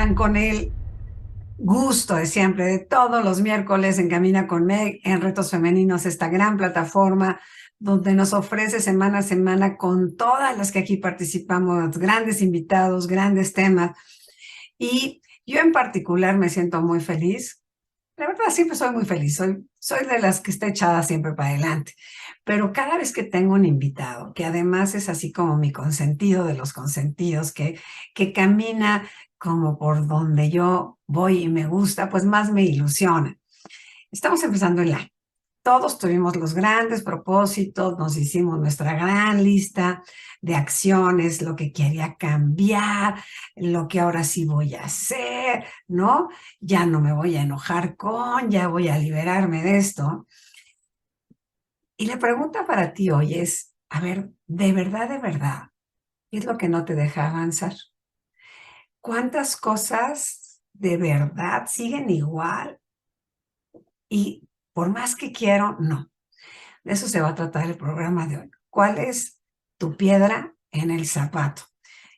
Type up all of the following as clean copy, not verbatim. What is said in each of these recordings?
están con el gusto de siempre, de todos los miércoles en Camina con Meg, en Retos Femeninos, esta gran plataforma donde nos ofrece semana a semana con todas las que aquí participamos, grandes invitados, grandes temas. Y yo en particular me siento muy feliz. La verdad, siempre soy muy feliz, soy de las que está echada siempre para adelante, pero cada vez que tengo un invitado, que además es así como mi consentido de los consentidos, que camina como por donde yo voy y me gusta, pues más me ilusiona. Estamos empezando el año. Todos tuvimos los grandes propósitos, nos hicimos nuestra gran lista de acciones, lo que quería cambiar, lo que ahora sí voy a hacer, ¿no? Ya no me voy a enojar ya voy a liberarme de esto. Y la pregunta para ti hoy es, a ver, de verdad, ¿qué es lo que no te deja avanzar? ¿Cuántas cosas de verdad siguen igual? Y por más que quiero, no. De eso se va a tratar el programa de hoy. ¿Cuál es tu piedra en el zapato?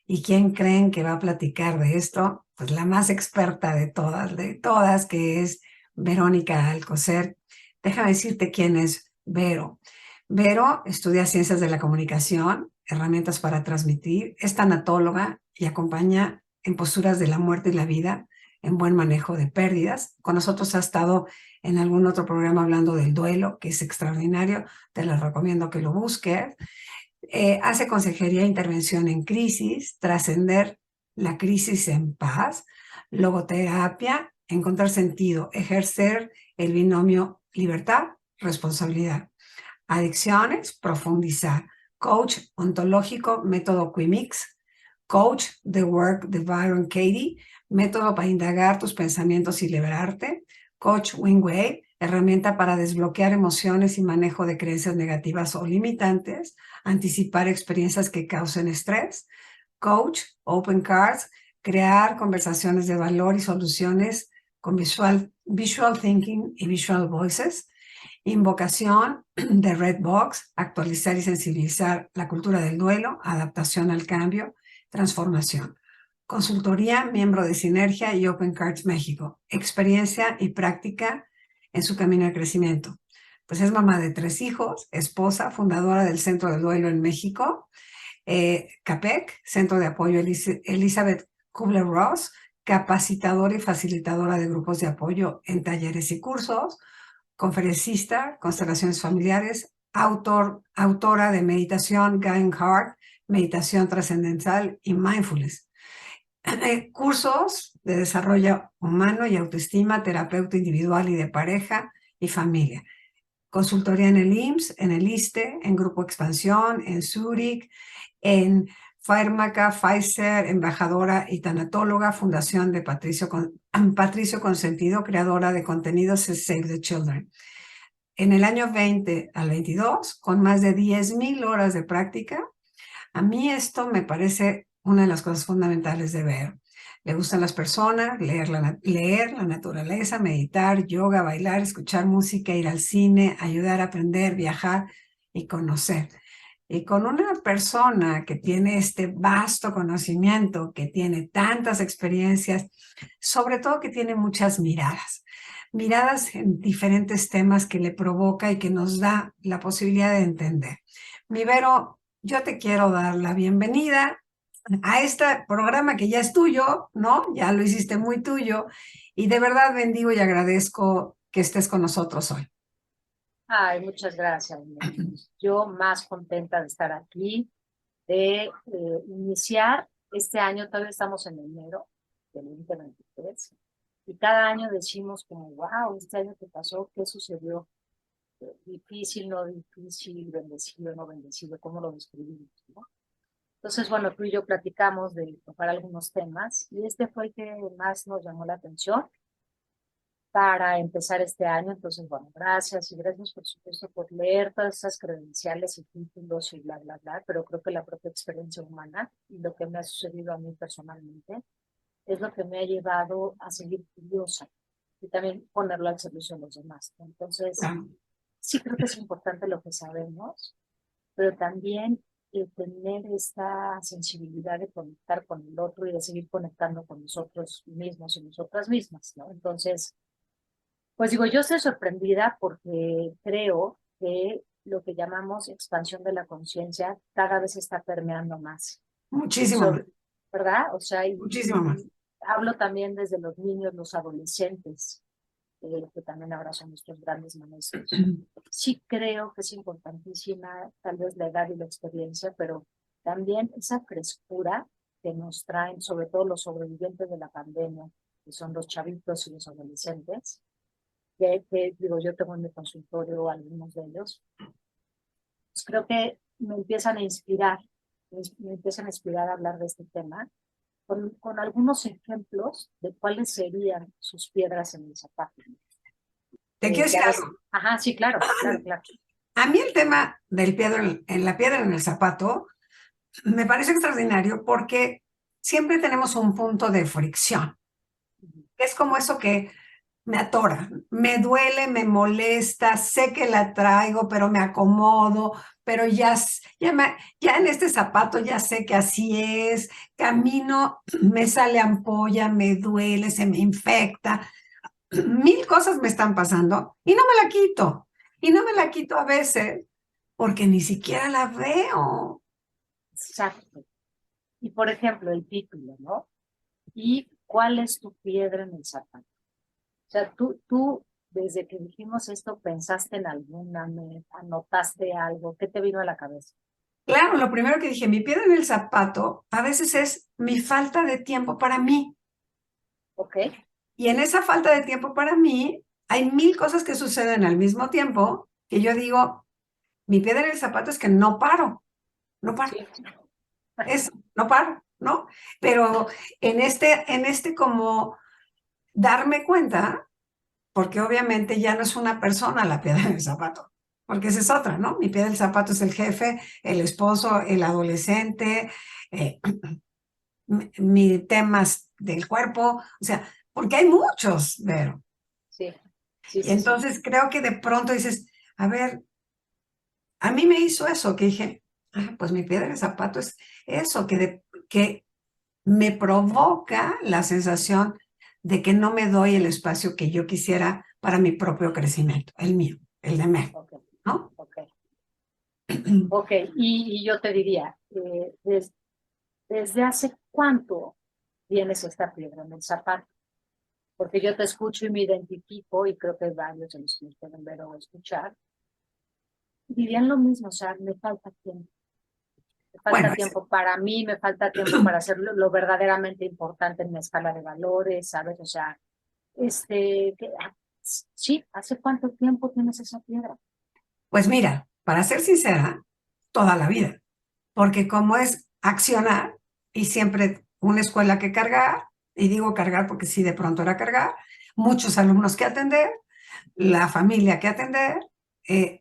¿Y quién creen que va a platicar de esto? Pues la más experta de todas, que es Verónica Alcocer. Déjame decirte quién es Vero. Vero estudia Ciencias de la Comunicación, herramientas para transmitir, es tanatóloga y acompaña en posturas de la muerte y la vida, en buen manejo de pérdidas. Con nosotros ha estado en algún otro programa hablando del duelo, que es extraordinario, te lo recomiendo que lo busques. Hace consejería e intervención en crisis, trascender la crisis en paz, logoterapia, encontrar sentido, ejercer el binomio libertad, responsabilidad, adicciones, profundizar, coach ontológico, método Quimix, coach The Work de Byron Katie, método para indagar tus pensamientos y liberarte, coach Wingwave, herramienta para desbloquear emociones y manejo de creencias negativas o limitantes, anticipar experiencias que causen estrés, coach Open Cards, crear conversaciones de valor y soluciones con visual thinking y visual voices, invocación de Red Box, actualizar y sensibilizar la cultura del duelo, adaptación al cambio, transformación. Consultoría, miembro de Sinergia y Open Cards México. Experiencia y práctica en su camino de crecimiento. Pues es mamá de 3 hijos, esposa, fundadora del Centro del Duelo en México, CAPEC, Centro de Apoyo Elizabeth Kubler-Ross, capacitadora y facilitadora de grupos de apoyo en talleres y cursos, conferencista, constelaciones familiares, autora de meditación, Going Hard, meditación trascendental y mindfulness. Cursos de desarrollo humano y autoestima, terapeuta individual y de pareja y familia. Consultoría en el IMSS, en el ISSSTE, en Grupo Expansión, en Zurich, en Fármaca, Pfizer, embajadora y tanatóloga, fundación de Patricio Consentido, creadora de contenidos Save the Children. En el año 20 al 22, con más de 10,000 horas de práctica, a mí esto me parece una de las cosas fundamentales de ver. Le gustan las personas, leer la naturaleza, meditar, yoga, bailar, escuchar música, ir al cine, ayudar a aprender, viajar y conocer. Y con una persona que tiene este vasto conocimiento, que tiene tantas experiencias, sobre todo que tiene muchas miradas en diferentes temas que le provoca y que nos da la posibilidad de entender. Mi Vero, yo te quiero dar la bienvenida a este programa que ya es tuyo, ¿no? Ya lo hiciste muy tuyo y de verdad bendigo y agradezco que estés con nosotros hoy. Ay, muchas gracias. Yo más contenta de estar aquí, de iniciar este año, todavía estamos en enero del 2023, y cada año decimos como, wow, este año que pasó, ¿qué sucedió? Difícil, no difícil, bendecido, no bendecido, ¿cómo lo describimos, no? Entonces, bueno, tú y yo platicamos de tocar algunos temas, y este fue el que más nos llamó la atención para empezar este año. Entonces, bueno, gracias y gracias por supuesto por leer todas esas credenciales y títulos y bla, bla, bla, pero creo que la propia experiencia humana y lo que me ha sucedido a mí personalmente es lo que me ha llevado a seguir curiosa y también ponerlo al servicio de los demás. Entonces, sí creo que es importante lo que sabemos, pero también tener esta sensibilidad de conectar con el otro y de seguir conectando con nosotros mismos y nosotras mismas, ¿no? Entonces, pues digo, yo estoy sorprendida porque creo que lo que llamamos expansión de la conciencia cada vez está permeando más. Muchísimo más, ¿Verdad? O sea, muchísimo más. hablo también desde los niños, los adolescentes, que también ahora son nuestros grandes maestros. Sí creo que es importantísima tal vez la edad y la experiencia, pero también esa frescura que nos traen, sobre todo los sobrevivientes de la pandemia, que son los chavitos y los adolescentes, que digo, yo tengo en mi consultorio algunos de ellos, pues creo que me empiezan a inspirar, me empiezan a inspirar a hablar de este tema con algunos ejemplos de cuáles serían sus piedras en el zapato. Te quiero Que decir a veces, algo. ajá, sí, claro, claro, claro. A mí el tema del piedra en la piedra en el zapato me parece extraordinario porque siempre tenemos un punto de fricción. Es como eso que me atora, me duele, me molesta, sé que la traigo, pero me acomodo, pero ya en este zapato ya sé que así es, camino, me sale ampolla, me duele, se me infecta, mil cosas me están pasando y no me la quito. Y no me la quito a veces porque ni siquiera la veo. Exacto. Y por ejemplo, el título, ¿no? ¿Y cuál es tu piedra en el zapato? O sea, tú desde que dijimos esto, pensaste en alguna, anotaste algo, ¿qué te vino a la cabeza? Claro, lo primero que dije, mi piedra en el zapato a veces es mi falta de tiempo para mí. ¿Ok? Y en esa falta de tiempo para mí, hay mil cosas que suceden al mismo tiempo que yo digo, mi piedra en el zapato es que no paro, no paro, Sí. eso, no paro, ¿no? Pero en este como darme cuenta, porque obviamente ya no es una persona la piedra en el zapato, porque esa es otra, ¿no? Mi piedra en el zapato es el jefe, el esposo, el adolescente, eh, mi temas del cuerpo, o sea, porque hay muchos, Vero. Sí, sí, Y sí, sí. entonces creo que de pronto dices, a ver, a mí me hizo eso, que dije, ah, pues mi piedra en el zapato es eso, que me provoca la sensación de que no me doy el espacio que yo quisiera para mi propio crecimiento, el mío, el de Mer, Ok, ¿no? ok. Ok, y yo te diría, ¿desde hace cuánto tienes esta piedra en el zapato? Porque yo te escucho y me identifico, y creo que varios de los que nos pueden ver o escuchar, dirían lo mismo, o sea, me falta tiempo. Me Bueno, falta tiempo para mí, me falta tiempo para hacer lo verdaderamente importante en mi escala de valores, ¿sabes? O sea, sí, ¿hace cuánto tiempo tienes esa piedra? pues mira, para ser sincera, toda la vida, porque como es accionar y siempre una escuela que cargar, y digo cargar porque sí, de pronto era cargar, muchos alumnos que atender, la familia que atender,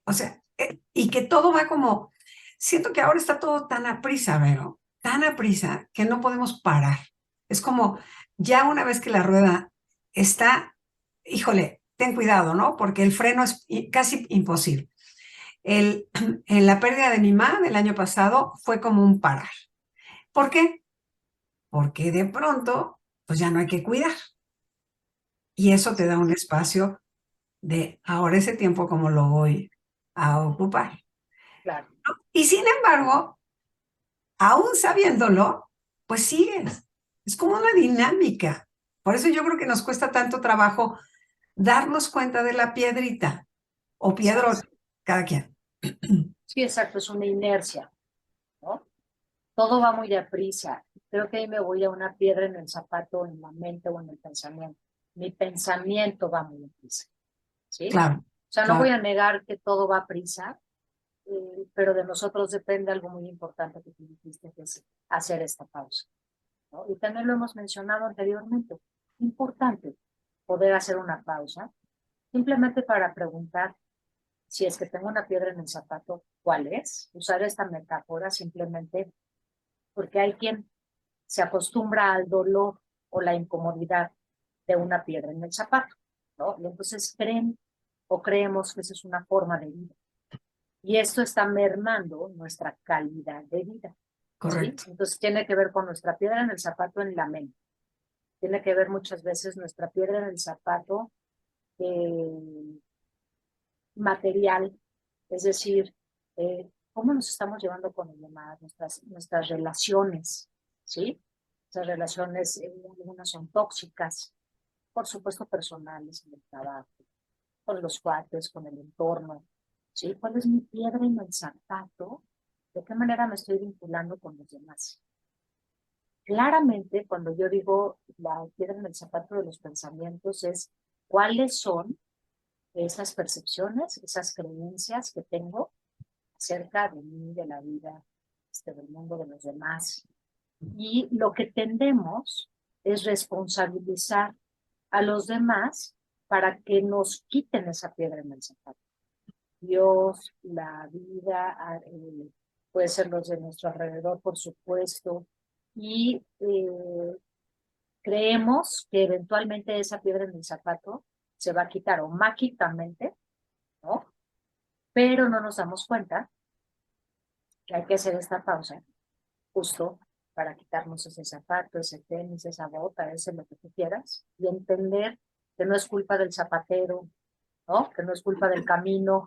o sea, y que todo va como, siento que ahora está todo tan a prisa, Vero, tan a prisa que no podemos parar. Es como, ya una vez que la rueda está, híjole, ten cuidado, ¿no? Porque el freno es casi imposible. En la pérdida de mi mamá del año pasado fue como un parar. ¿Por qué? Porque de pronto, pues ya no hay que cuidar. Y eso te da un espacio de ahora ese tiempo como lo voy a ocupar. Claro, Y sin embargo, aún sabiéndolo, pues sigues. Es como una dinámica. Por eso yo creo que nos cuesta tanto trabajo darnos cuenta de la piedrita o exacto. piedrota, cada quien. Sí, exacto, es una inercia, ¿no? Todo va muy deprisa. Creo que ahí me voy a una piedra en el zapato, en la mente o en el pensamiento. Mi pensamiento va muy deprisa, ¿sí? Claro, O sea, no voy claro. a negar que todo va a prisa, pero de nosotros depende algo muy importante que tú dijiste, que es hacer esta pausa, ¿no? Y también lo hemos mencionado anteriormente. Importante poder hacer una pausa, simplemente para preguntar si es que tengo una piedra en el zapato, ¿cuál es? Usar esta metáfora simplemente porque hay quien se acostumbra al dolor o la incomodidad de una piedra en el zapato, ¿no? Y entonces creen o creemos que esa es una forma de vida. Y esto está mermando nuestra calidad de vida. ¿Sí? Correcto. Entonces tiene que ver con nuestra piedra en el zapato en la mente. Tiene que ver muchas veces nuestra piedra en el zapato material, es decir, cómo nos estamos llevando con los demás, nuestras relaciones, ¿sí? Esas relaciones, algunas son tóxicas, por supuesto personales, en el trabajo, con los cuates, con el entorno, ¿sí? ¿Cuál es mi piedra en el zapato? ¿De qué manera me estoy vinculando con los demás? Claramente, cuando yo digo la piedra en el zapato de los pensamientos, es cuáles son esas percepciones, esas creencias que tengo acerca de mí, de la vida, del mundo, de los demás. Y lo que tendemos es responsabilizar a los demás para que nos quiten esa piedra en el zapato. Dios, la vida, puede ser los de nuestro alrededor, por supuesto, y creemos que eventualmente esa piedra en el zapato se va a quitar o mágicamente, ¿no? Pero no nos damos cuenta que hay que hacer esta pausa justo para quitarnos ese zapato, ese tenis, esa bota, ese lo que tú quieras, y entender que no es culpa del zapatero, ¿no? Que no es culpa del camino.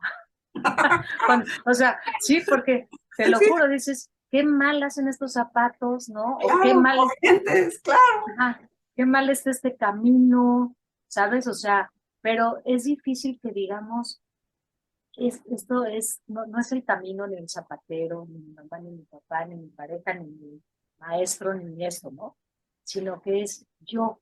O sea, sí, porque te lo Sí, juro, dices, qué mal hacen estos zapatos, ¿no? O qué claro, mal, corrientes, claro. ajá, qué mal está este camino, ¿sabes? O sea, pero es difícil que digamos, esto es, no es el camino ni el zapatero, ni mi mamá, ni mi papá, ni mi pareja, ni mi maestro, ni esto, ¿no? Sino que es yo,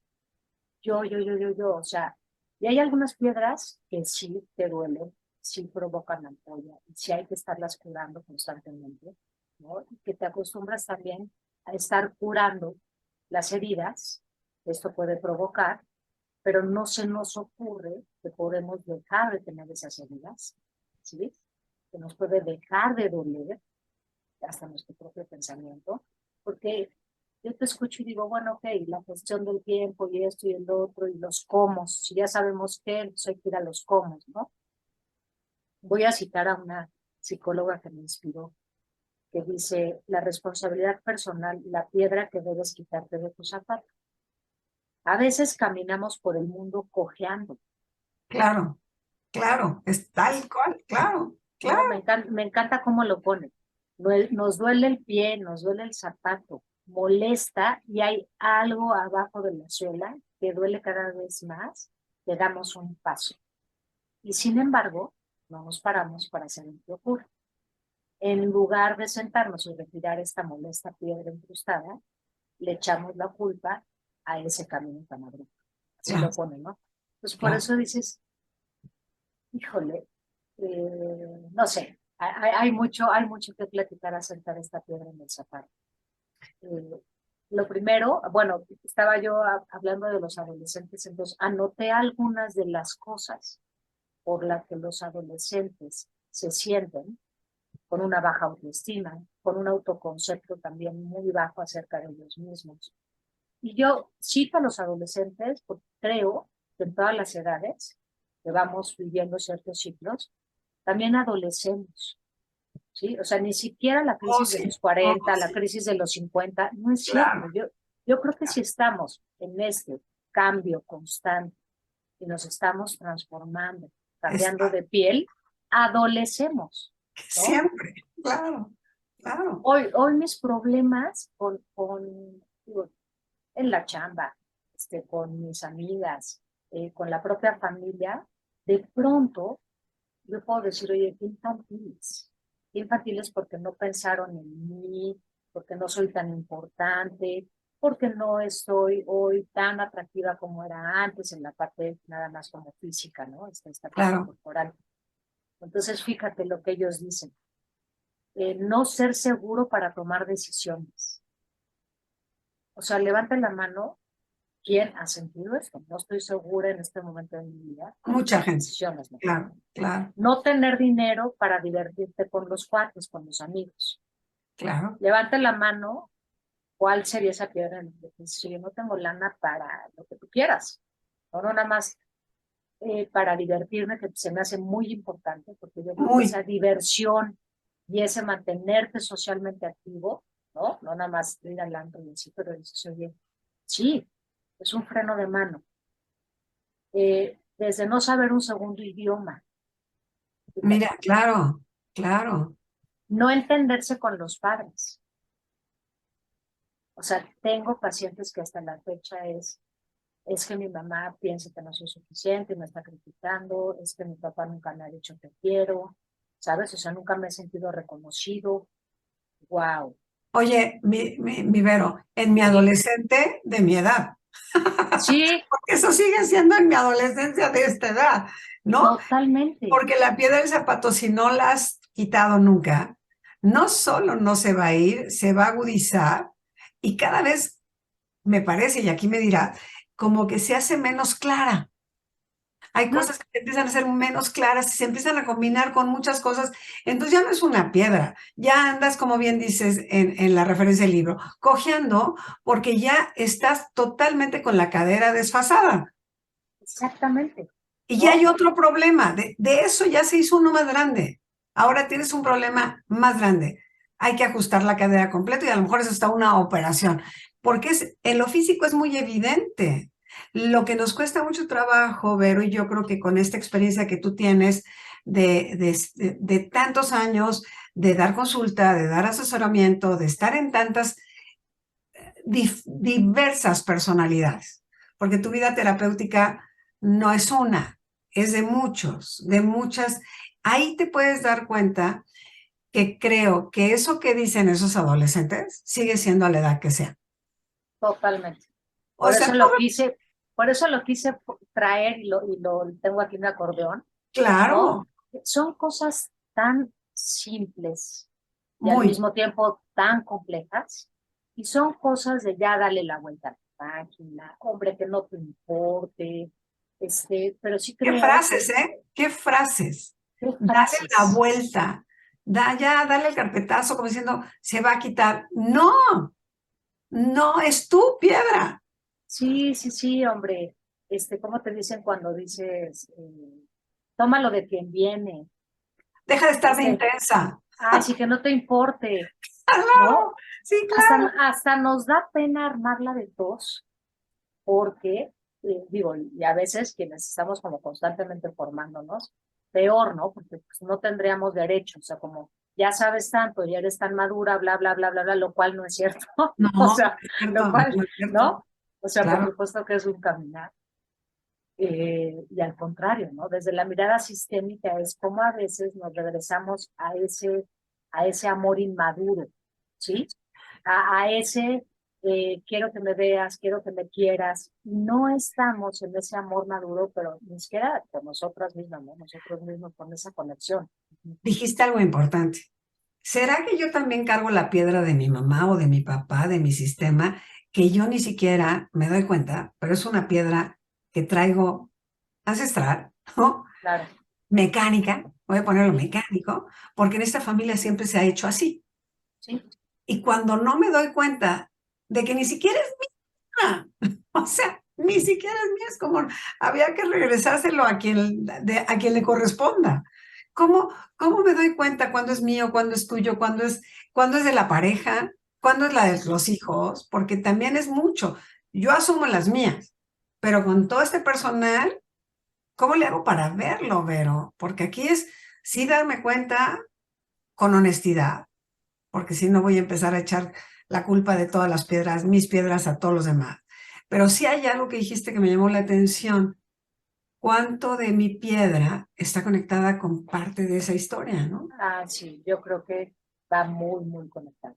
o sea, y hay algunas piedras que sí te duelen, sí provocan ampolla, y sí hay que estarlas curando constantemente, ¿no? Y que te acostumbras también a estar curando las heridas, esto puede provocar, pero no se nos ocurre que podemos dejar de tener esas heridas, ¿sí? Que nos puede dejar de doler hasta nuestro propio pensamiento, porque yo te escucho y digo, bueno, ok, la cuestión del tiempo y esto y el otro y los cómo, si ya sabemos qué, entonces hay que ir a los cómo, ¿no? Voy a citar a una psicóloga que me inspiró, que dice, la responsabilidad personal, la piedra que debes quitarte de tu zapato. A veces caminamos por el mundo cojeando. Claro, claro, es tal cual, claro, No, claro. me encanta cómo lo pone. Nos duele el pie, nos duele el zapato, molesta y hay algo abajo de la suela que duele cada vez más, le damos un paso. Y sin embargo, no nos paramos para hacer lo que ocurre. En lugar de sentarnos y retirar esta molesta piedra incrustada, le echamos la culpa a ese camino tan abrupto. Así lo Claro, pone, ¿no? Pues por claro. eso dices, híjole, no sé, hay mucho que platicar acerca de esta piedra en el zapato. Eh, lo primero, bueno, estaba yo hablando de los adolescentes, entonces anoté algunas de las cosas por las que los adolescentes se sienten con una baja autoestima, con un autoconcepto también muy bajo acerca de ellos mismos. Y yo cito a los adolescentes porque creo que en todas las edades que vamos viviendo ciertos ciclos, también adolecemos, ¿sí? O sea, ni siquiera la Oh, crisis de sí, los oh, 40, la sí, crisis de los 50, no es cierto. claro, Yo creo que si estamos en este cambio constante y nos estamos transformando, cambiando está de piel, adolecemos, ¿no? siempre, claro, claro, Hoy mis problemas digo, en la chamba, con mis amigas, con la propia familia, de pronto yo puedo decir, oye, qué infantiles porque no pensaron en mí, porque no soy tan importante, porque no estoy hoy tan atractiva como era antes en la parte nada más como física, ¿no? Esta parte claro. corporal. Entonces, fíjate lo que ellos dicen, no ser seguro para tomar decisiones. O sea, levanta la mano. ¿Quién ha sentido esto? No estoy segura en este momento de mi vida para Mucha tomar gente, decisiones. ¿No? claro, claro, No tener dinero para divertirte con los cuates, con los amigos. claro. Levanta la mano, ¿cuál sería esa piedra? Si yo no tengo lana para lo que tú quieras. No, no nada más. para divertirme, que se me hace muy importante, porque yo creo que Muy. esa diversión y ese mantenerte socialmente activo, ¿no? No nada más ir al antro y así, pero dices, oye, sí, es un freno de mano. Desde no saber un segundo idioma, Mira, claro, claro. no entenderse con los padres. O sea, tengo pacientes que hasta la fecha es que mi mamá piensa que no soy suficiente, me está criticando, es que mi papá nunca me ha dicho te quiero, ¿sabes? O sea, nunca me he sentido reconocido. Wow. Oye, mi Vero, en mi Sí, adolescente de mi edad, sí, porque eso sigue siendo en mi adolescencia de esta edad, ¿no? totalmente. Porque la piedra del zapato, si no la has quitado nunca, no solo no se va a ir, se va a agudizar y cada vez me parece, y aquí me dirá, como que se hace menos clara. Hay No, cosas que empiezan a ser menos claras y se empiezan a combinar con muchas cosas. Entonces ya no es una piedra, ya andas, como bien dices en la referencia del libro, cojeando porque ya estás totalmente con la cadera desfasada. exactamente, Y ya hay ¿no? otro problema, de eso ya se hizo uno más grande. Ahora tienes un problema más grande. Hay que ajustar la cadera completa y a lo mejor es hasta una operación, porque en lo físico es muy evidente. Lo que nos cuesta mucho trabajo, Vero, y yo creo que con esta experiencia que tú tienes de tantos años, de dar consulta, de dar asesoramiento, de estar en tantas diversas personalidades, porque tu vida terapéutica no es una, es de muchos, de muchas. Ahí te puedes dar cuenta que creo que eso que dicen esos adolescentes sigue siendo a la edad que sea. Totalmente. O Por sea, eso lo quise, por eso lo quise traer y lo tengo aquí en mi acordeón, ¿no? claro, Son cosas tan simples y al muy. mismo tiempo tan complejas, y son cosas de ya darle la vuelta a la página, hombre, que no te importe, pero sí ¿Qué creo frases, que eh? ¿Qué frases? qué Dale la frases. vuelta, ya, dale el carpetazo como diciendo, se va a quitar. No, no, es tu piedra. Sí, sí, sí, hombre, ¿cómo te dicen cuando dices, tómalo de quien viene? Deja de estar de Este, intensa. ay, sí que no te importe, ¿no? Claro, sí, claro. Hasta nos da pena armarla de dos, porque, digo, y a veces quienes estamos como constantemente formándonos, peor, ¿no? Porque pues, no tendríamos derecho, o sea, como ya sabes tanto, ya eres tan madura, bla, bla, bla, bla, bla, lo cual no es cierto, No, o no sea, es cierto, lo cual, no es cierto. ¿no? O sea, por Claro, supuesto que es un caminar. Y al contrario, ¿no? Desde la mirada sistémica es como a veces nos regresamos a ese amor inmaduro, ¿sí? A ese quiero que me veas, quiero que me quieras. No estamos en ese amor maduro, pero ni siquiera con nosotras mismas, ¿no? Nosotros mismos con esa conexión. dijiste algo importante. ¿Será que yo también cargo la piedra de mi mamá o de mi papá, de mi sistema, que yo ni siquiera me doy cuenta, pero es una piedra que traigo ancestral, ¿no? Claro, Mecánica, voy a ponerlo sí, mecánico, porque en esta familia siempre se ha hecho así. sí, Y cuando no me doy cuenta de que ni siquiera es mía, o sea, ni siquiera es mía, es como había que regresárselo a quien le corresponda. ¿Cómo, cómo me doy cuenta cuándo es mío, cuándo es tuyo, cuándo es de la pareja, cuándo es la de los hijos? Porque también es mucho. Yo asumo las mías, pero con todo este personal, ¿cómo le hago para verlo, Vero? Porque aquí es sí darme cuenta con honestidad, porque si no voy a empezar a echar la culpa de todas las piedras, mis piedras a todos los demás. Pero sí hay algo que dijiste que me llamó la atención. ¿Cuánto de mi piedra está conectada con parte de esa historia, no? sí, yo creo que va muy, muy conectado.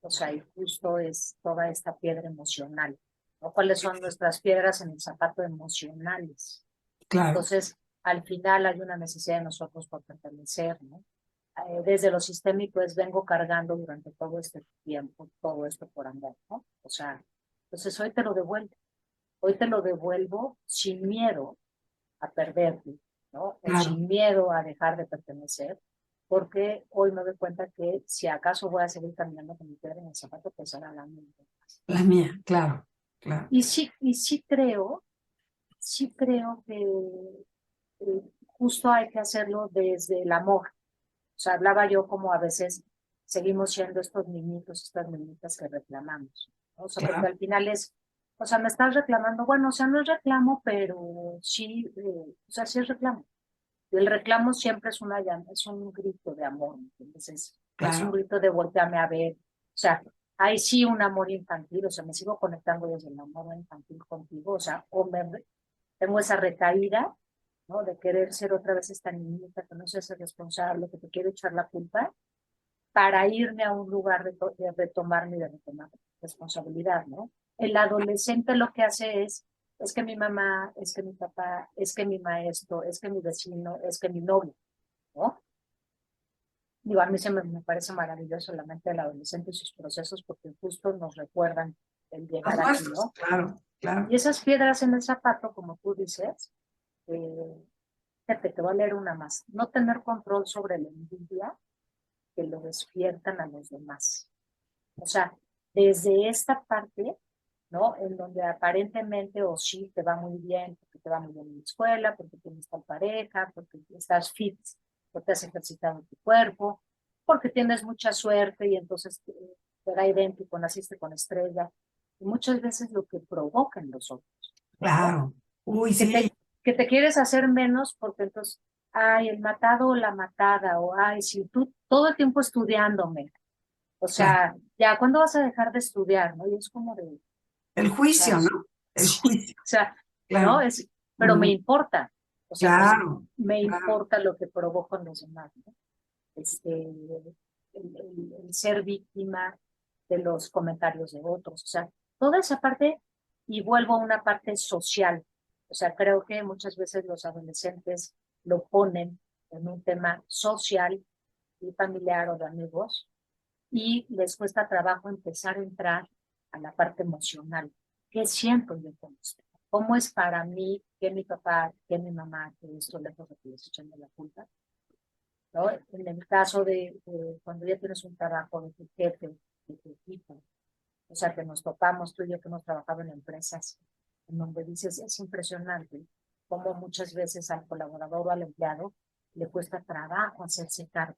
O sea, y justo es toda esta piedra emocional, ¿no? ¿Cuáles son nuestras piedras en el zapato emocionales? Claro, Entonces, al final hay una necesidad de nosotros por pertenecer, ¿no? Desde lo sistémico es vengo cargando durante todo este tiempo, todo esto por andar, ¿no? O sea, entonces hoy te lo devuelvo. Hoy te lo devuelvo sin miedo a perderte, ¿no? O claro, sin miedo a dejar de pertenecer, porque hoy me doy cuenta que si acaso voy a seguir caminando con mi piedra en el zapato, pues será la mía. la mía, claro, claro. Y sí creo que justo hay que hacerlo desde el amor. O sea, hablaba yo como a veces seguimos siendo estos niñitos, estas niñitas que reclamamos, ¿no? O sea, porque Claro, al final es, o sea, me estás reclamando, bueno, o sea, no es reclamo, pero sí, o sea, sí es reclamo. Y el reclamo siempre es es un grito de amor, ¿me entiendes? Es un claro. grito de voltearme a ver. O sea, hay sí un amor infantil, o sea, me sigo conectando desde el amor infantil contigo, o sea, tengo esa recaída, ¿no? De querer ser otra vez esta niñita que no se hace responsable, que te quiere echar la culpa, para irme a un lugar de retomarme y de retomar responsabilidad, ¿no? El adolescente lo que hace es que mi mamá, es que mi papá, es que mi maestro, es que mi vecino, es que mi novio, ¿no? Digo, a mí me parece maravilloso la mente del adolescente y sus procesos porque justo nos recuerdan el Los llegar aquí, nuestros, ¿no? claro, Y claro. esas piedras en el zapato, como tú dices, eh, fíjate, te voy a leer una más. No tener control sobre la envidia que lo despiertan a los demás. O sea, desde esta parte, ¿no? En donde aparentemente o sí te va muy bien, porque te va muy bien en la escuela, porque tienes tal pareja, porque estás fit, porque has ejercitado tu cuerpo, porque tienes mucha suerte y entonces te da idéntico, naciste con estrella. Y muchas veces lo que provocan los otros, ¿no? Claro. Uy, Que sí, te, que te quieres hacer menos porque entonces, ay, el matado o la matada, o ay, si tú todo el tiempo estudiándome, o claro. sea, ya, ¿cuándo vas a dejar de estudiar? ¿No? Y es como de, o El sea, juicio, ¿no? El sí, juicio, o sea, ¿no? claro. Pero me Ujú, importa, o sea, claro, me claro. importa lo que provoco en los demás, ¿no? El ser víctima de los comentarios de otros, o sea, toda esa parte, y vuelvo a una parte social, o sea, creo que muchas veces los adolescentes lo ponen en un tema social y familiar o de amigos, y les cuesta trabajo empezar a entrar a la parte emocional. ¿Qué siento yo con esto? ¿Cómo es para mí que mi papá, que mi mamá, que esto lejos de que les echen de la culpa? ¿No? En el caso de cuando ya tienes un trabajo de tu jefe, de tu equipo, o sea, que nos topamos tú y yo que hemos trabajado en empresas, en donde dices, es impresionante cómo muchas veces al colaborador o al empleado le cuesta trabajo hacerse cargo.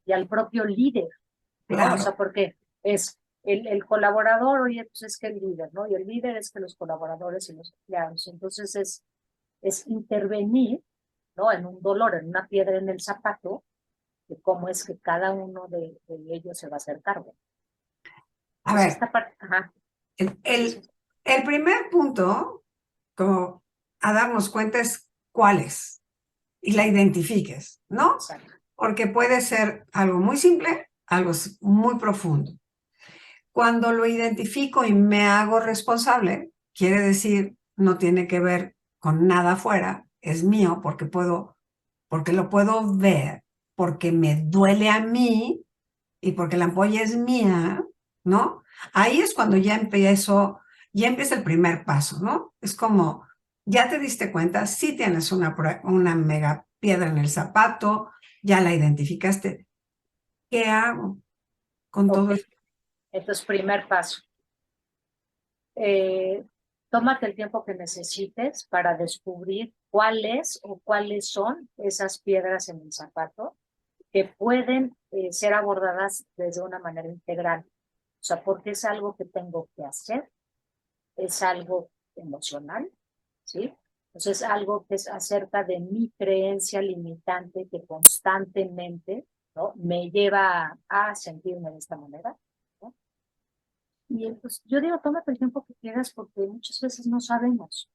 Y al propio líder, ¿no? O Claro. sea, porque es el colaborador, oye, pues es que el líder, ¿no? Y el líder es que los colaboradores y los empleados. Entonces es intervenir, ¿no? En un dolor, en una piedra en el zapato, de cómo es que cada uno de ellos se va a hacer cargo. A Entonces, ver, esta parte, ajá, el, sí, sí, el, el primer punto, como a darnos cuenta, es cuál es y la identifiques, ¿no? exacto. Porque puede ser algo muy simple, algo muy profundo. Cuando lo identifico y me hago responsable, quiere decir, no tiene que ver con nada afuera, es mío porque lo puedo ver, porque me duele a mí y porque la ampolla es mía, ¿no? Ahí es cuando ya empieza el primer paso, ¿no? Es como, ya te diste cuenta, sí tienes una mega piedra en el zapato, ya la identificaste. ¿Qué hago con Ok, todo esto? entonces, primer paso. Eh, tómate el tiempo que necesites para descubrir cuáles o cuáles son esas piedras en el zapato que pueden ser abordadas desde una manera integral. O sea, porque es algo que tengo que hacer, es algo emocional, ¿sí? Entonces, es algo que es acerca de mi creencia limitante que constantemente, ¿no? Me lleva a sentirme de esta manera, ¿no? Y pues, yo digo, tómate el tiempo que quieras porque muchas veces no sabemos.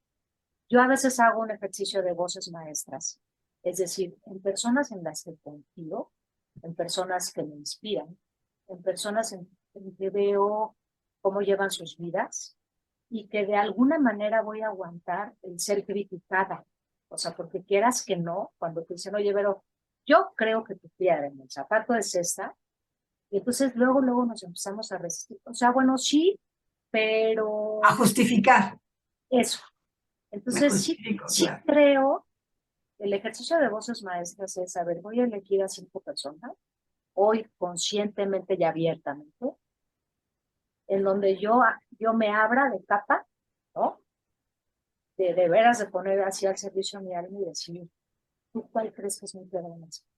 Yo a veces hago un ejercicio de voces maestras, es decir, en personas en las que confío, en personas que me inspiran, en personas en que veo cómo llevan sus vidas y que de alguna manera voy a aguantar el ser criticada. O sea, porque quieras que no, cuando te dicen, oye, pero yo creo que tu piedra en el zapato es esta, y entonces luego nos empezamos a resistir. O sea, bueno, sí, A pero justificar. eso. Me Entonces justifico, sí claro. creo, el ejercicio de voces maestras es, a ver, voy a elegir a 5 personas, hoy conscientemente y abiertamente, en donde yo me abra de capa, ¿no? De veras de poner así al servicio mi alma y decir, ¿Tú cuál crees que es mi piedra en el zapato?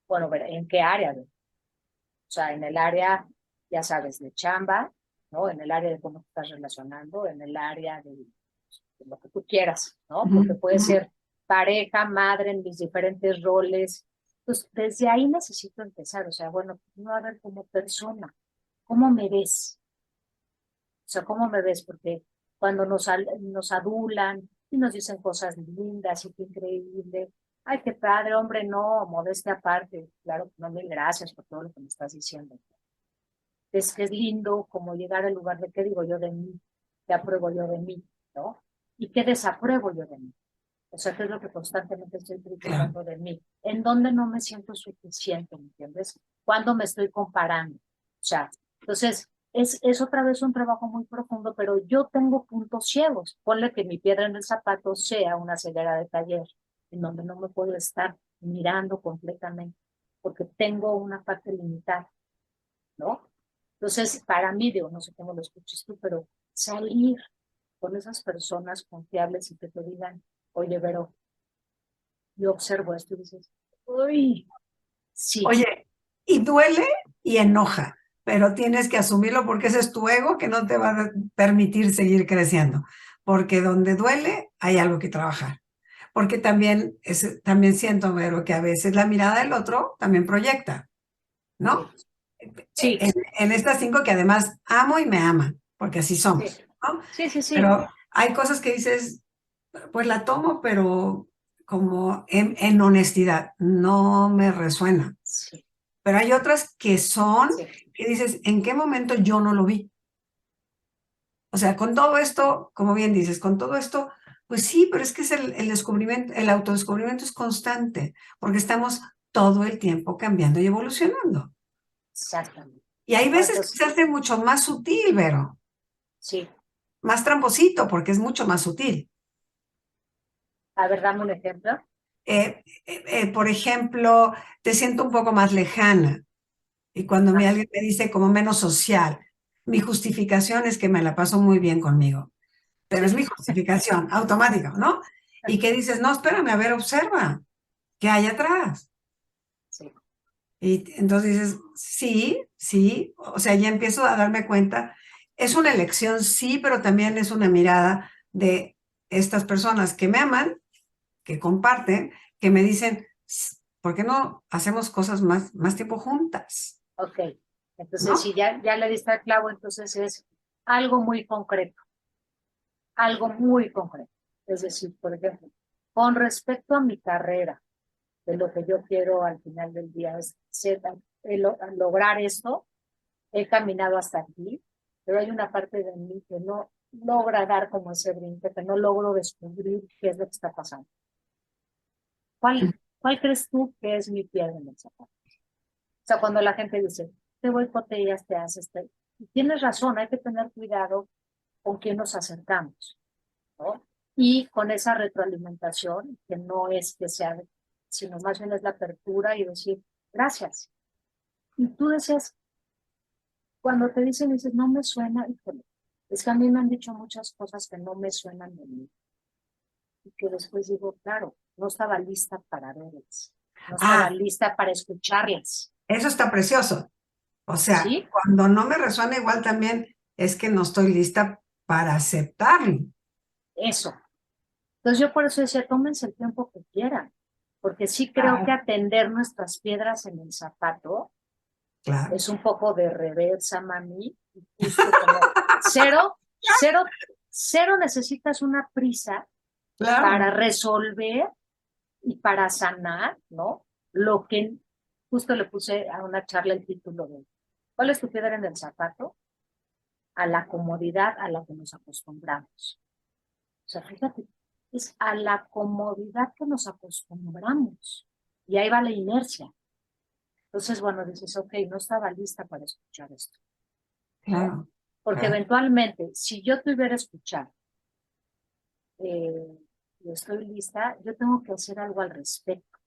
Bueno, ver, ¿en qué área? O sea, en el área, ya sabes, de chamba, ¿no? En el área de cómo te estás relacionando, en el área de lo que tú quieras, ¿no? Porque Ujú, puede ujú. ser pareja, madre en mis diferentes roles. Pues desde ahí necesito empezar, o sea, bueno, no a ver como persona, ¿cómo me ves? O sea, ¿cómo me ves? Porque cuando nos adulan y nos dicen cosas lindas y qué increíble. Ay, qué padre, hombre, no, modestia aparte. Claro, no, mil gracias por todo lo que me estás diciendo. Es que es lindo como llegar al lugar de qué digo yo de mí, qué apruebo yo de mí, ¿no? Y qué desapruebo yo de mí. O sea, qué es lo que constantemente estoy Claro. criticando de mí. En dónde no me siento suficiente, ¿me entiendes? Cuando me estoy comparando. O sea, entonces, es otra vez un trabajo muy profundo, pero yo tengo puntos ciegos. Ponle que mi piedra en el zapato sea una ceguera de taller, en donde no me puedo estar mirando completamente, porque tengo una parte limitada, ¿no? Entonces, para mí, digo, no sé cómo lo escuches tú, pero salir con esas personas confiables y que te digan, oye, Vero, yo observo esto y dices, uy, sí, Oye, y duele y enoja, pero tienes que asumirlo porque ese es tu ego que no te va a permitir seguir creciendo. Porque donde duele hay algo que trabajar. Porque también siento, Vero, que a veces la mirada del otro también proyecta, sí, ¿no? sí, En estas cinco que además amo y me aman, porque así sí, somos, ¿no? sí, sí, sí, Pero hay cosas que dices, pues la tomo, pero como en honestidad, no me resuena. sí, Pero hay otras que son, sí, que dices, ¿en qué momento yo no lo vi? O sea, con todo esto, como bien dices, con todo esto, pues sí, pero es que es el descubrimiento, el autodescubrimiento es constante, porque estamos todo el tiempo cambiando y evolucionando. exactamente. Y hay ¿No? veces que Entonces, se hace mucho más sutil, Vero, sí, más tramposito, porque es mucho más sutil. a ver, dame un ejemplo. Por ejemplo, te siento un poco más lejana. Y cuando Ah, alguien me dice como menos social, mi justificación es que me la paso muy bien conmigo, pero es sí, mi justificación automática, ¿no? Y que dices, no, espérame, a ver, observa, ¿qué hay atrás? sí, Y entonces dices, sí, sí, o sea, ya empiezo a darme cuenta, es una elección, sí, pero también es una mirada de estas personas que me aman, que comparten, que me dicen, ¿por qué no hacemos cosas más tiempo juntas? ok. Entonces, ¿No? si ya le diste al clavo, entonces es algo muy concreto, algo muy concreto. Es decir, por ejemplo, con respecto a mi carrera, de lo que yo quiero al final del día es lograr esto, he caminado hasta aquí, pero hay una parte de mí que no logra dar como ese brinco, que no logro descubrir qué es lo que está pasando. ¿Cuál crees tú que es mi piedra en el zapato? O sea, cuando la gente dice, te boicoteas, te haces, y tienes razón, hay que tener cuidado con quién nos acercamos, ¿no? Y con esa retroalimentación, que no es que sea, sino más bien es la apertura y decir, gracias. Y tú decías, cuando te dicen, dices, no me suena, híjole, es que a mí me han dicho muchas cosas que no me suenan de mí. Y que después digo, claro, no estaba lista para verlas, no estaba Ah, lista para escucharlas, eso está precioso. O sea, ¿sí? cuando no me resuena igual también es que no estoy lista para aceptarlo. Eso. Entonces yo por eso decía, tómense el tiempo que quieran, porque sí creo que Claro, atender nuestras piedras en el zapato claro, es un poco de reversa, mami, y justo como cero, cero, cero necesitas una prisa para claro. resolver y para sanar, ¿no? Lo que justo le puse a una charla el título de ¿cuál es tu piedra en el zapato? A la comodidad a la que nos acostumbramos. O sea, fíjate, es a la comodidad que nos acostumbramos. Y ahí va la inercia. Entonces, bueno, dices, ok, no estaba lista para escuchar esto, ¿no? Claro, Porque claro. eventualmente, si yo te hubiera escuchado y estoy lista, yo tengo que hacer algo al respecto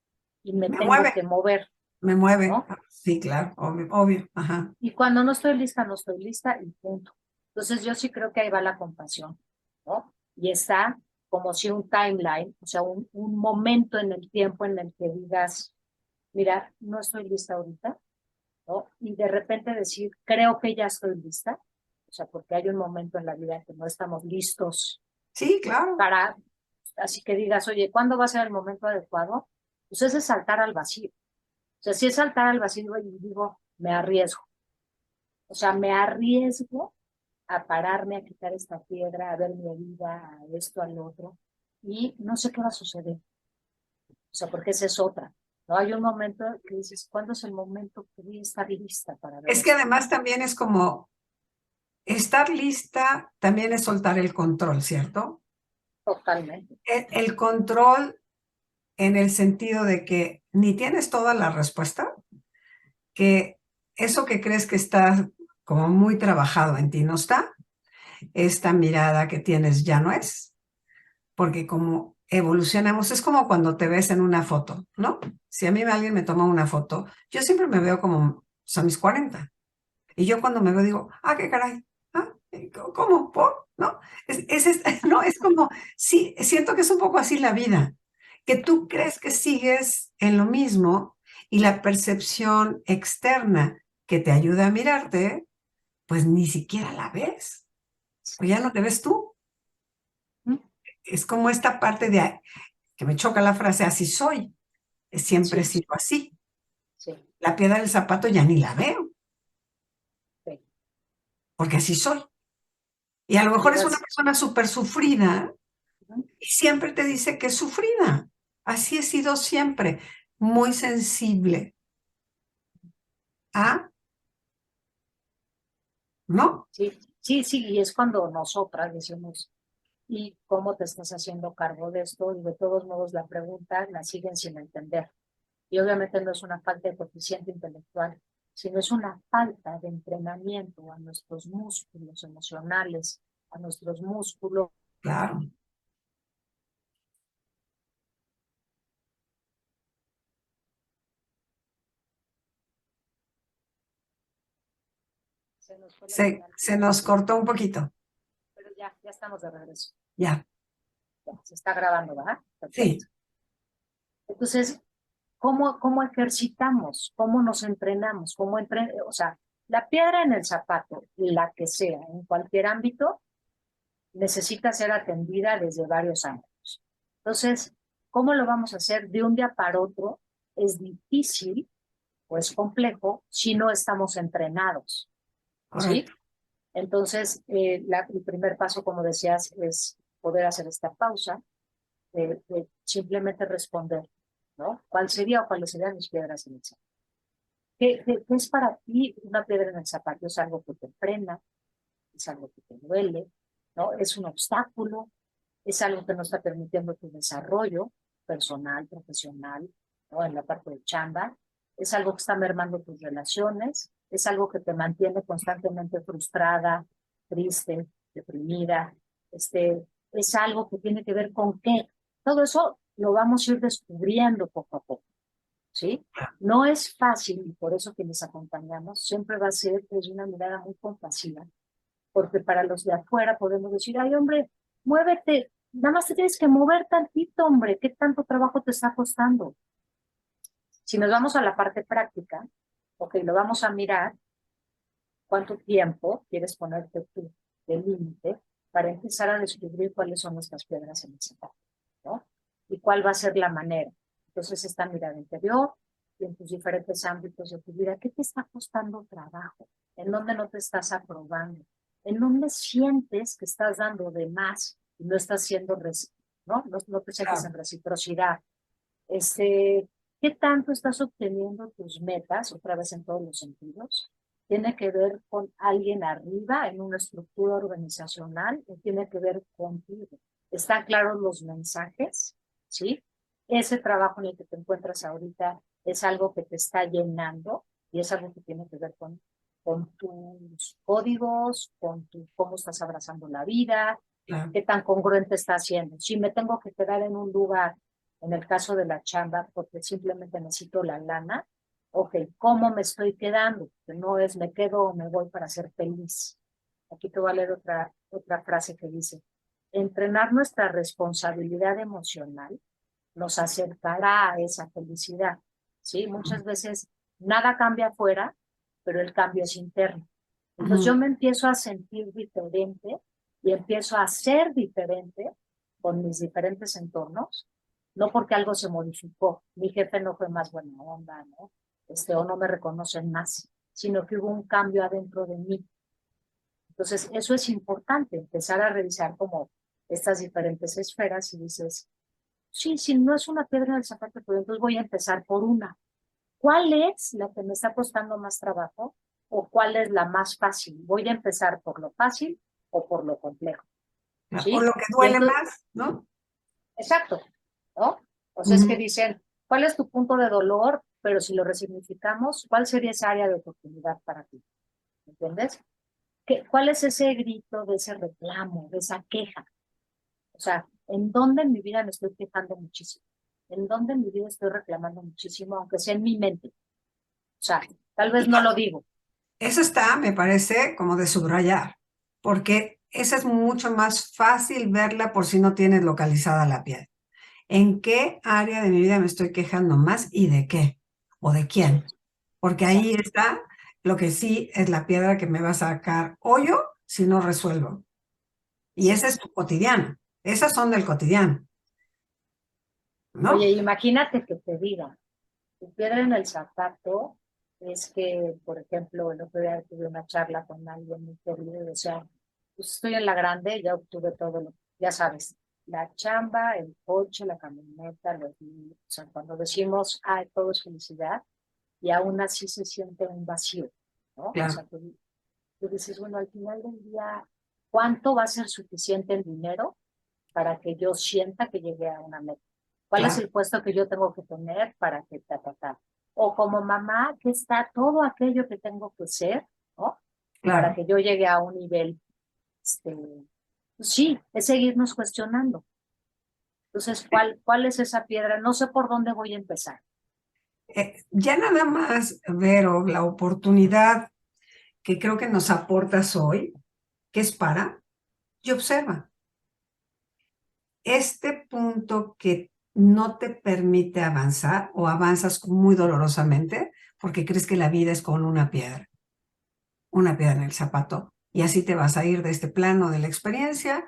y me Me tengo mueve, que mover, me mueve. ¿no? Sí, claro, obvio, obvio. Ajá. Y cuando no estoy lista, no estoy lista y punto. Entonces yo sí creo que ahí va la compasión, ¿no? Y está como si un timeline, o sea, un momento en el tiempo en el que digas, mira, no estoy lista ahorita, ¿no? Y de repente decir, creo que ya estoy lista, o sea, porque hay un momento en la vida en que no estamos listos Sí, claro. para, así que digas, oye, ¿cuándo va a ser el momento adecuado? Pues ese es saltar al vacío. O sea, si es saltar al vacío y digo, me arriesgo. O sea, me arriesgo a pararme, a quitar esta piedra, a ver mi vida, a esto, al otro, y no sé qué va a suceder. O sea, porque esa es otra. ¿No? Hay un momento que dices, ¿cuándo es el momento que voy a estar lista para ver Es que esto? además también es como estar lista, también es soltar el control, ¿cierto? Totalmente. El control en el sentido de que ni tienes toda la respuesta, que eso que crees que está como muy trabajado en ti no está, esta mirada que tienes ya no es, porque como evolucionamos, es como cuando te ves en una foto, ¿no? Si a mí alguien me toma una foto, yo siempre me veo como son mis 40. Y yo cuando me veo digo, ah, qué caray, ah, ¿cómo? ¿Por? ¿No? No, es como, sí, siento que es un poco así la vida, que tú crees que sigues en lo mismo y la percepción externa que te ayuda a mirarte, pues ni siquiera la ves, o ya no te ves tú. Es como esta parte de, que me choca la frase, así soy, siempre he Sí, sido así. sí, La piedra del zapato ya ni la veo, sí. porque así soy. Y a lo mejor es una Llegas, persona súper sufrida ¿no? y siempre te dice que es sufrida. Así he sido siempre, muy sensible. ¿Ah? ¿No? Sí, sí, sí, y es cuando nosotras decimos, ¿y cómo te estás haciendo cargo de esto? Y de todos modos la pregunta la siguen sin entender. Y obviamente no es una falta de coeficiente intelectual, sino es una falta de entrenamiento a nuestros músculos emocionales, a nuestros músculos. Claro. Se nos fue la Se, señal, se nos cortó un poquito. pero ya estamos de regreso. Ya. Ya, se está grabando, ¿verdad? Perfecto. Sí. Entonces, ¿cómo ejercitamos? ¿Cómo nos entrenamos? O sea, la piedra en el zapato, la que sea, en cualquier ámbito, necesita ser atendida desde varios ángulos. Entonces, ¿cómo lo vamos a hacer de un día para otro? Es difícil o es complejo si no estamos entrenados, ¿sí? Correcto. Entonces, el primer paso, como decías, es poder hacer esta pausa, de simplemente responder, ¿no? ¿Cuál sería o cuáles serían mis piedras en el zapato? ¿Qué es para ti una piedra en el zapato? ¿Es algo que te frena? ¿Es algo que te duele? ¿No? ¿Es un obstáculo? ¿Es algo que no está permitiendo tu desarrollo personal, profesional, ¿no? En la parte de chamba? ¿Es algo que está mermando tus relaciones? ¿Es algo que te mantiene constantemente frustrada, triste, deprimida? ¿Es algo que tiene que ver con qué? Todo eso lo vamos a ir descubriendo poco a poco, ¿sí? No es fácil y por eso que les acompañamos siempre va a ser desde una mirada muy compasiva, porque para los de afuera podemos decir, ay, hombre, muévete, nada más te tienes que mover tantito, hombre, ¿qué tanto trabajo te está costando? Si nos vamos a la parte práctica, ok, lo vamos a mirar, ¿cuánto tiempo quieres ponerte tú de límite para empezar a descubrir cuáles son nuestras piedras en el zapato, ¿no? Y cuál va a ser la manera. Entonces, esta mirada interior y en tus diferentes ámbitos de tu vida, ¿qué te está costando trabajo? ¿En dónde no te estás aprobando? ¿En dónde sientes que estás dando de más y no estás siendo, no te sientes Claro. en reciprocidad? ¿Qué tanto estás obteniendo tus metas, otra vez en todos los sentidos? ¿Tiene que ver con alguien arriba en una estructura organizacional o tiene que ver contigo? ¿Están claros los mensajes? ¿Sí? Ese trabajo en el que te encuentras ahorita es algo que te está llenando y es algo que tiene que ver con tus códigos, cómo estás abrazando la vida, Claro. qué tan congruente está haciendo. Si me tengo que quedar en un lugar, en el caso de la chamba, porque simplemente necesito la lana, ok, ¿cómo me estoy quedando? Que no es me quedo o me voy para ser feliz. Aquí te voy a leer otra frase que dice, entrenar nuestra responsabilidad emocional nos acercará a esa felicidad, ¿sí? Muchas veces nada cambia afuera, pero el cambio es interno. Entonces yo me empiezo a sentir diferente y empiezo a ser diferente con mis diferentes entornos, no porque algo se modificó, mi jefe no fue más buena onda, ¿no? O no me reconocen más, sino que hubo un cambio adentro de mí. Entonces, eso es importante, empezar a revisar como estas diferentes esferas y dices, sí, si no es una piedra en el zapato, pues entonces voy a empezar por una. ¿Cuál es la que me está costando más trabajo o cuál es la más fácil? ¿Voy a empezar por lo fácil o por lo complejo? O ¿Sí? lo que Y duele entonces, más, ¿no? exacto, ¿no? O sea, es que dicen, ¿cuál es tu punto de dolor? Pero si lo resignificamos, ¿cuál sería esa área de oportunidad para ti? ¿Entiendes? ¿Cuál es ese grito de ese reclamo, de esa queja? O sea, ¿en dónde en mi vida me estoy quejando muchísimo? ¿En dónde en mi vida estoy reclamando muchísimo, aunque sea en mi mente? O sea, tal vez Y no lo digo. eso está, me parece, como de subrayar, porque esa es mucho más fácil verla por si no tienes localizada la piedra. ¿En qué área de mi vida me estoy quejando más y de qué? ¿O de Sí, quién? Porque ahí exacto. está lo que sí es la piedra que me va a sacar hoyo si no resuelvo. Y ese es tu cotidiano. Esas son del cotidiano, Oye, ¿no? imagínate que te diga, tu piedra en el zapato es que, por ejemplo, el otro día tuve una charla con alguien muy querido, o sea, pues estoy en la grande, ya obtuve todo lo, ya sabes, la chamba, el coche, la camioneta, los niños, o sea, cuando decimos, ah, todo es felicidad, y aún así se siente un vacío, ¿no? O Claro, sea, tú dices, bueno, al final del día, ¿cuánto va a ser suficiente el dinero para que yo sienta que llegué a una meta? ¿Cuál es claro, el puesto que yo tengo que tener para que ta? O como mamá, ¿qué está todo aquello que tengo que ser, ¿no? Para claro. que yo llegue a un nivel, este, pues sí, es seguirnos cuestionando. Entonces, ¿cuál es esa piedra? No sé por dónde voy a empezar. Ya nada más, Vero, la oportunidad que creo que nos aportas hoy, que es para, y observa, este punto que no te permite avanzar o avanzas muy dolorosamente porque crees que la vida es con una piedra en el zapato, y así te vas a ir de este plano de la experiencia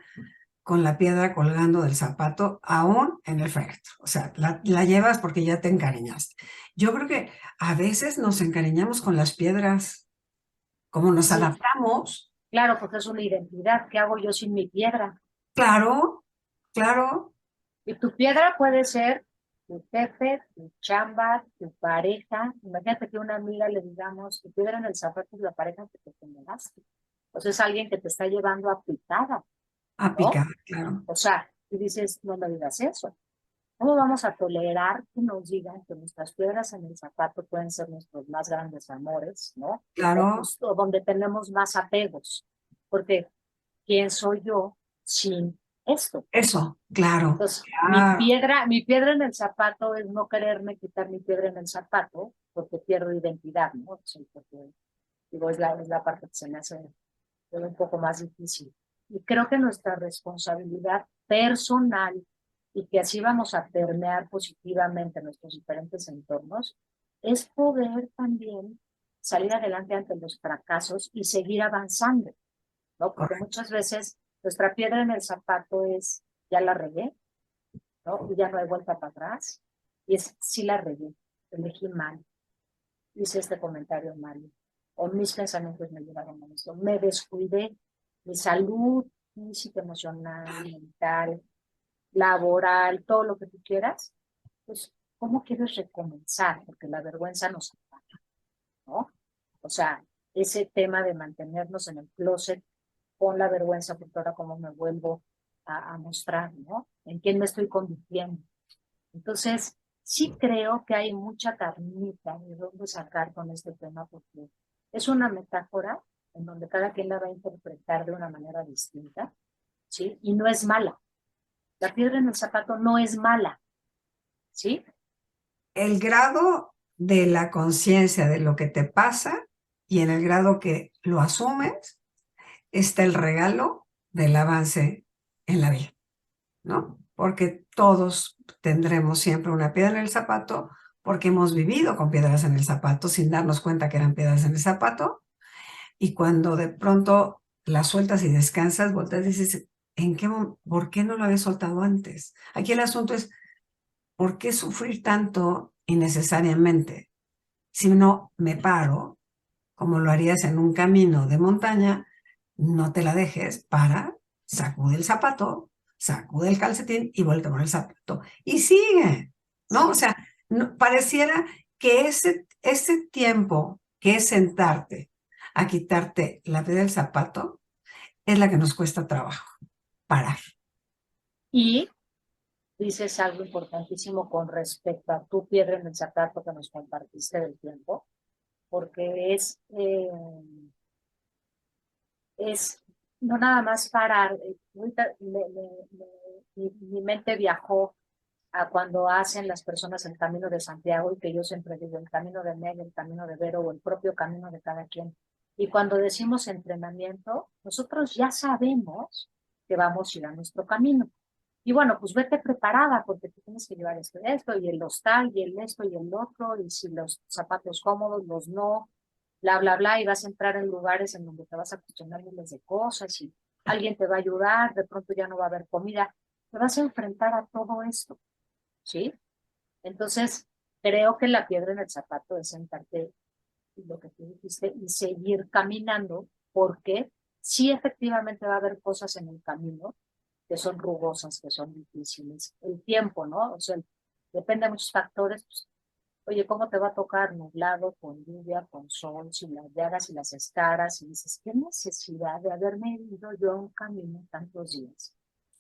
con la piedra colgando del zapato aún en el féretro. O sea, la llevas porque ya te encariñaste. Yo creo que a veces nos encariñamos con las piedras, como nos Sí, adaptamos. claro, porque es una identidad. ¿Qué hago yo sin mi piedra? Claro, claro, Y tu piedra puede ser tu jefe, tu chamba, tu pareja. Imagínate que a una amiga le digamos, tu piedra en el zapato es la pareja que te generaste. O sea, es alguien que te está llevando a picada, a ¿no? picar, claro, O sea, y dices, no me digas eso. ¿Cómo vamos a tolerar que nos digan que nuestras piedras en el zapato pueden ser nuestros más grandes amores, ¿no? O claro, justo donde tenemos más apegos. Porque, ¿quién soy yo sin esto? eso, claro, Entonces, claro, mi piedra en el zapato es no quererme quitar mi piedra en el zapato porque pierdo identidad, ¿no? Sí, porque, digo, es la parte que se me hace un poco más difícil. Y creo que nuestra responsabilidad personal y que así vamos a permear positivamente nuestros diferentes entornos es poder también salir adelante ante los fracasos y seguir avanzando, ¿no? Porque correcto. muchas veces nuestra piedra en el zapato es, ya la regué, ¿no? Y ya no hay vuelta para atrás. Y es, sí la regué, elegí mal, hice este comentario mal, o mis pensamientos me llevaron a esto, me descuidé, mi salud física, emocional, mental, laboral, todo lo que tú quieras, pues, ¿cómo quieres recomenzar? Porque la vergüenza nos ataca, ¿no? O sea, ese tema de mantenernos en el closet con la vergüenza, porque ahora cómo me vuelvo a mostrar, ¿no? ¿En quién me estoy convirtiendo? Entonces, sí creo que hay mucha carnita de dónde sacar con este tema porque es una metáfora en donde cada quien la va a interpretar de una manera distinta, ¿sí? Y no es mala. La piedra en el zapato no es mala, ¿sí? El grado de la conciencia de lo que te pasa y en el grado que lo asumes está el regalo del avance en la vida, ¿no? Porque todos tendremos siempre una piedra en el zapato, porque hemos vivido con piedras en el zapato sin darnos cuenta que eran piedras en el zapato, y cuando de pronto las sueltas y descansas, volteas y dices, ¿por qué no lo había soltado antes? Aquí el asunto es, ¿por qué sufrir tanto innecesariamente? Si no me paro, como lo harías en un camino de montaña, no te la dejes, sacude el zapato, sacude el calcetín y vuelve a poner el zapato. Y sigue, ¿no? O Sí. sea, pareciera que ese tiempo que es sentarte a quitarte la piedra del zapato es la que nos cuesta trabajo, parar. Y dices algo importantísimo con respecto a tu piedra en el zapato que nos compartiste del tiempo, porque es no nada más parar. Ahorita mi mente viajó a cuando hacen las personas el Camino de Santiago, y que yo siempre digo el camino de Meg, el camino de Vero o el propio camino de cada quien. Y cuando decimos entrenamiento, nosotros ya sabemos que vamos a ir a nuestro camino. Y bueno, pues vete preparada porque tú tienes que llevar esto y el hostal y el esto y el otro, y si los zapatos cómodos, los no, bla, bla, bla, y vas a entrar en lugares en donde te vas a cuestionar miles de cosas y alguien te va a ayudar, de pronto ya no va a haber comida, te vas a enfrentar a todo esto, ¿sí? Entonces, creo que la piedra en el zapato es sentarte, lo que tú dijiste, y seguir caminando, porque sí efectivamente va a haber cosas en el camino que son rugosas, que son difíciles. El tiempo, ¿no? O sea, depende de muchos factores. Pues, oye, ¿cómo te va a tocar nublado, con lluvia, con sol, sin las llagas y las escaras? Y dices, ¿qué necesidad de haberme ido yo a un camino tantos días?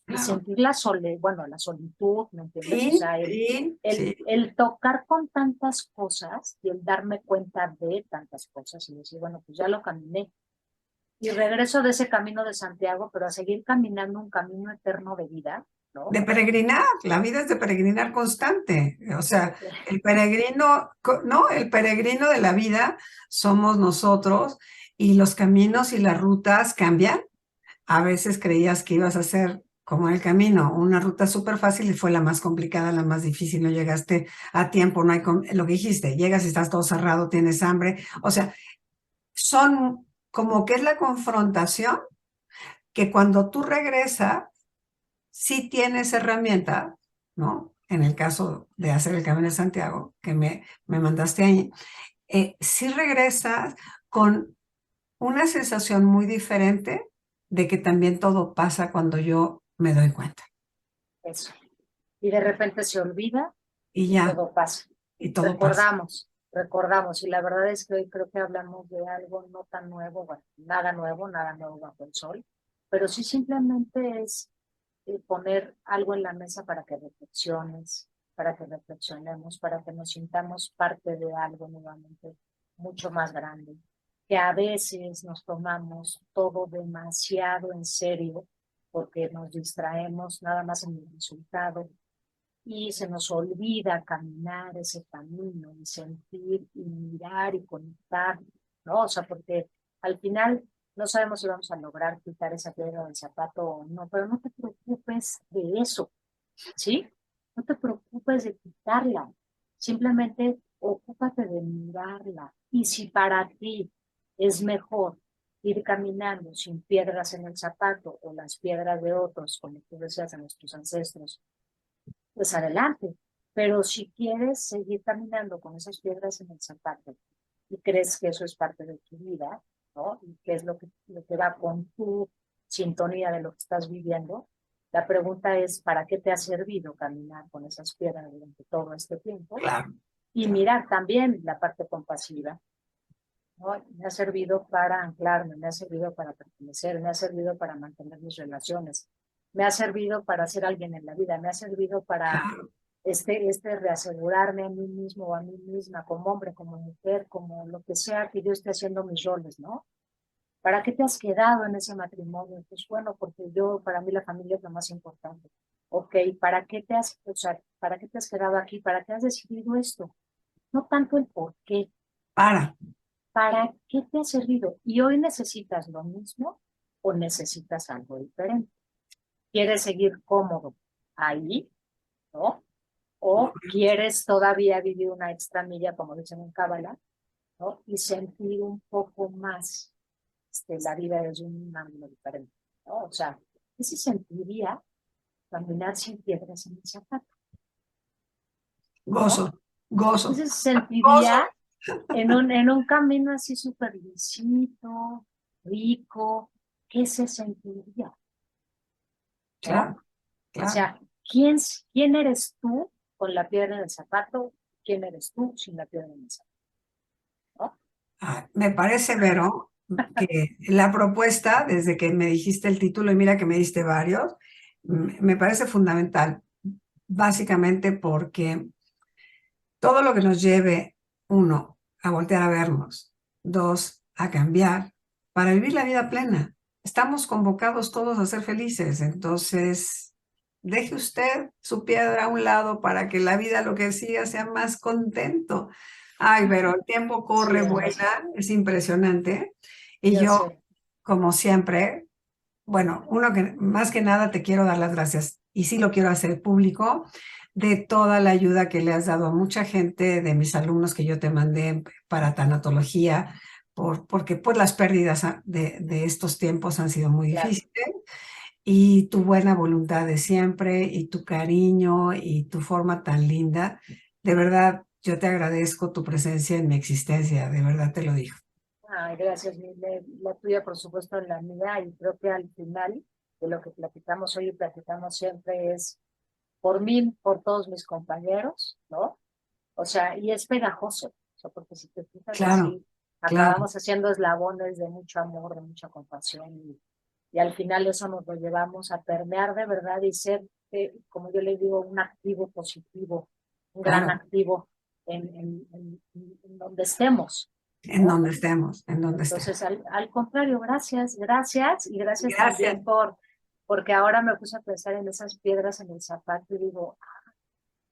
Y Claro. sentir la soledad, bueno, la solitud, ¿me entiendes? O Sí, sea, sí, sí. el tocar con tantas cosas y el darme cuenta de tantas cosas y decir, bueno, pues ya lo caminé. Y regreso de ese camino de Santiago, pero a seguir caminando un camino eterno de vida, ¿no? De peregrinar, la vida es de peregrinar constante. O sea, Este, el peregrino, ¿no? El peregrino de la vida somos nosotros y los caminos y las rutas cambian. A veces creías que ibas a hacer como el camino, una ruta súper fácil y fue la más complicada, la más difícil, no llegaste a tiempo, no hay, lo que dijiste, llegas y estás todo cerrado, tienes hambre. O sea, son como que es la confrontación que cuando tú regresas, sí tienes herramienta, ¿no? En el caso de hacer el Camino de Santiago, que me mandaste ahí, sí regresas con una sensación muy diferente de que también todo pasa cuando yo me doy cuenta. eso. Y de repente se olvida Y y ya, todo pasa. y todo pasa. Recordamos. Y la verdad es que hoy creo que hablamos de algo no tan nuevo, bueno, nada nuevo bajo el sol, pero sí simplemente es poner algo en la mesa para que reflexiones, para que reflexionemos, para que nos sintamos parte de algo nuevamente mucho más grande, que a veces nos tomamos todo demasiado en serio porque nos distraemos nada más en el resultado y se nos olvida caminar ese camino y sentir y mirar y conectar, ¿no? O sea, porque al final no sabemos si vamos a lograr quitar esa piedra del zapato o no, pero no te preocupes de eso, ¿sí? No te preocupes de quitarla, simplemente ocúpate de mirarla. Y si para ti es mejor ir caminando sin piedras en el zapato o las piedras de otros, como tú decías, de nuestros ancestros, pues adelante. Pero si quieres seguir caminando con esas piedras en el zapato y crees que eso es parte de tu vida, ¿no? Y que es lo que va con tu sintonía de lo que estás viviendo, la pregunta es, ¿para qué te ha servido caminar con esas piedras durante todo este tiempo? Claro, Y claro. mirar también la parte compasiva, ¿no? Me ha servido para anclarme, me ha servido para pertenecer, me ha servido para mantener mis relaciones, me ha servido para ser alguien en la vida, me ha servido para Claro. reasegurarme a mí mismo o a mí misma, como hombre, como mujer, como lo que sea que yo esté haciendo mis roles, ¿no? ¿Para qué te has quedado en ese matrimonio? Pues bueno, porque para mí la familia es lo más importante. Ok, o sea, ¿para qué te has quedado aquí? ¿Para qué has decidido esto? No tanto el por qué, Para. ¿para qué te ha servido? ¿Y hoy necesitas lo mismo o necesitas algo diferente? ¿Quieres seguir cómodo ahí, no? ¿O quieres todavía vivir una extra milla, como dicen en Cábala, ¿no? Y sentir un poco más la vida desde un ángulo diferente, ¿no? O sea, ¿qué se sentiría caminar sin piedras en el zapato, Gozo, ¿no? ¿Qué gozo, se gozo. sentiría en un camino así súper lisito, rico? ¿Qué se sentiría, no? Claro, O claro. sea, ¿quién eres tú con la piedra en el zapato? ¿Quién eres tú sin la piedra en el zapato? ¿No? Me parece, Vero, que la propuesta, desde que me dijiste el título, y mira que me diste varios, me parece fundamental, básicamente porque todo lo que nos lleve, uno, a voltear a vernos, dos, a cambiar, para vivir la vida plena. Estamos convocados todos a ser felices, entonces deje usted su piedra a un lado para que la vida lo que siga sea más contento. Ay, pero el tiempo Sí, corre, vuela, es impresionante. Y yo yo, sé. como siempre, bueno, uno que más que nada te quiero dar las gracias, y sí lo quiero hacer público, de toda la ayuda que le has dado a mucha gente de mis alumnos que yo te mandé para tanatología, porque pues las pérdidas de estos tiempos han sido muy Claro. difíciles, y tu buena voluntad de siempre, y tu cariño, y tu forma tan linda. De verdad, yo te agradezco tu presencia en mi existencia, de verdad te lo digo. Ay, gracias, la tuya, por supuesto, la mía, y creo que al final de lo que platicamos hoy y platicamos siempre es por mí, por todos mis compañeros, ¿no? O sea, y es pegajoso, o sea, porque si te fijas Claro, así, claro, acabamos haciendo eslabones de mucho amor, de mucha compasión, y al final eso nos lo llevamos a permear de verdad y ser, como yo le digo, un activo positivo, un gran claro, activo en donde estemos, en ¿no? donde estemos, en donde estemos. Entonces, al contrario, gracias, gracias, y gracias Gracias. también porque ahora me puse a pensar en esas piedras en el zapato y digo,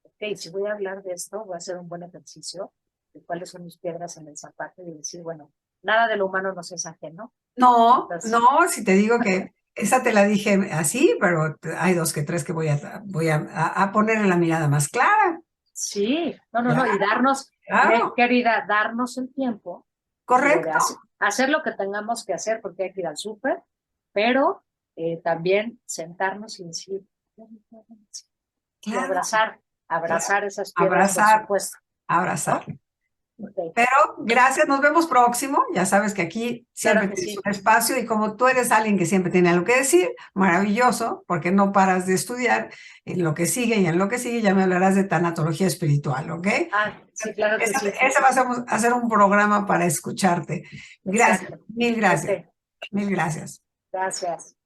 ok, si voy a hablar de esto, voy a hacer un buen ejercicio de cuáles son mis piedras en el zapato y decir, bueno, nada de lo humano nos es ajeno. No, Entonces, no, si te digo que esa te la dije así, pero hay dos que tres que voy a poner en la mirada más clara. sí, no, no, no, y Claro, darnos, claro, querida, darnos el tiempo, digo, de correcto, hacer lo que tengamos que hacer porque hay que ir al súper, pero también sentarnos y decir, y claro, claro. abrazar esas piedras, por Abrazar, supuesto, abrazar. ¿no? Ok, Pero gracias, nos vemos próximo. Ya sabes que aquí claro siempre que tienes sí. un espacio, y como tú eres alguien que siempre tiene algo que decir, maravilloso, porque no paras de estudiar en lo que sigue, y en lo que sigue ya me hablarás de tanatología espiritual, ¿ok? Ah, sí, claro que sí. Ese va a ser un programa para escucharte. Gracias, Exacto. mil Ok, gracias, mil gracias. gracias.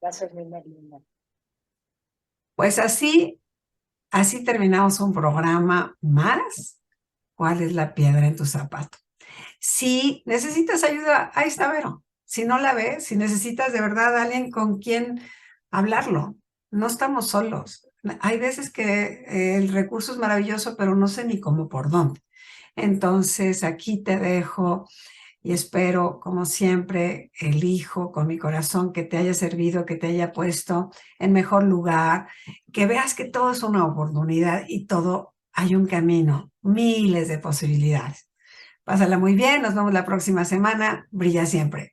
Gracias, mi Melina. Pues así terminamos un programa más. ¿Cuál es la piedra en tu zapato? Si necesitas ayuda, ahí está Vero. Si no la ves, si necesitas de verdad a alguien con quien hablarlo, no estamos solos. Hay veces que el recurso es maravilloso, pero no sé ni cómo por dónde. Entonces, aquí te dejo, y espero, como siempre, elijo con mi corazón que te haya servido, que te haya puesto en mejor lugar, que veas que todo es una oportunidad y todo hay un camino, miles de posibilidades. Pásala muy bien, nos vemos la próxima semana. Brilla siempre.